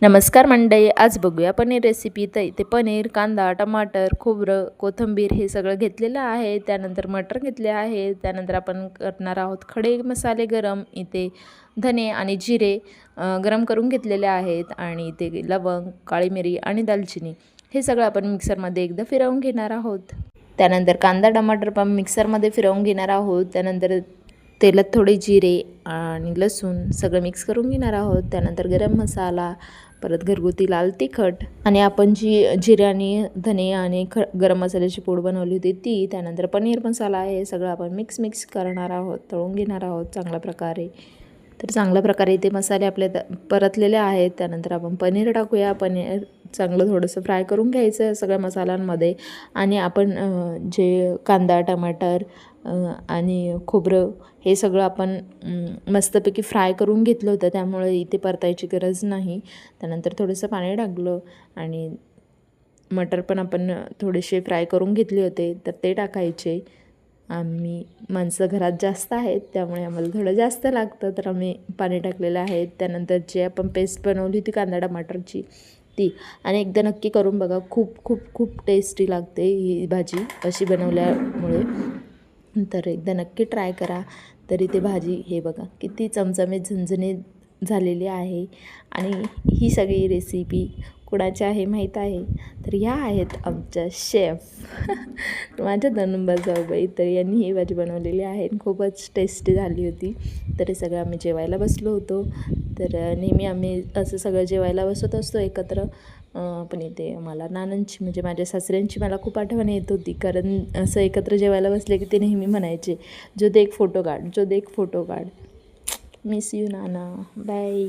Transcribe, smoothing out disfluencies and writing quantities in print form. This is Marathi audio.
नमस्कार मंडळी, आज बघूया पनीर रेसिपी. तर इथे पनीर, कांदा, टमाटर, खोबरं, कोथिंबीर हे सगळं घेतलेलं आहे. त्यानंतर मटर घेतले आहे. त्यानंतर आपण करणार आहोत खडे मसाले गरम. इथे धने आणि जिरे गरम करून घेतलेले आहेत आणि इथे लवंग, काळी मिरी आणि दालचिनी हे सगळं आपण मिक्सरमध्ये एकदा फिरवून घेणार आहोत. त्यानंतर कांदा, टमाटर पण मिक्सरमध्ये फिरवून घेणार आहोत. त्यानंतर तेलात थोडे जिरे आणि लसूण सगळं मिक्स करून घेणार आहोत. त्यानंतर गरम मसाला, परत घरगुती लाल तिखट आणि आपण जी जिरे आणि धने आणि गरम मसाल्याची पूड बनवली होती ती, त्यानंतर पनीर मसाला हे सगळं आपण मिक्स करणार आहोत, तळून घेणार आहोत चांगल्या प्रकारे. तर चांगल्या प्रकारे इथे मसाले आपले परतलेले आहेत. त्यानंतर आपण पनीर टाकूया. पनीर चांगलं थोडंसं फ्राय करून घ्यायचं सगळ्या मसाल्यांमध्ये आणि आपण जे कांदा, टमाटर आणि खोबरं हे सगळं आपण मस्तपैकी फ्राय करून घेतलं होतं, त्यामुळे इथे परतायची गरज नाही. त्यानंतर थोडंसं पाणी टाकलं आणि मटर पण आपण थोडेसे फ्राय करून घेतले होते, तर ते टाकायचे. आम्ही माणसं घरात जास्त आहेत, त्यामुळे आम्हाला थोडं जास्त लागतं, तर आम्ही पाणी टाकलेलं आहे. त्यानंतर जे आपण पेस्ट बनवली होती कांदा टमाटरची ती, आणि एकदा नक्की करून बघा, खूप खूप खूप टेस्टी लागते ही भाजी अशी बनवल्यामुळे. तर एकदा नक्की ट्राय करा. तरी ते भाजी हे बघा किती चमचमीत झणझणीत झालेली आहे. आणि ही सगळी रेसिपी कुणाची आहे माहीत आहे, तर ह्या आहेत आमच्या शेफ माझ्या 2 नंबर जाऊबाई. तर यांनी ही भाजी बनवलेली आहे, खूपच टेस्टी झाली होती. तर हे सगळं आम्ही जेवायला बसलो होतो. तर नेहमी आम्ही असं सगळं जेवायला बसत असतो एकत्र. पण इथे मला नानांची म्हणजे माझ्या सासऱ्यांची मला खूप आठवण येत होती, कारण असं एकत्र जेवायला बसले की ते नेहमी म्हणायचे, जो दे एक फोटो काढ, जो दे एक फोटो काढ. मिस यू नाना, बाय.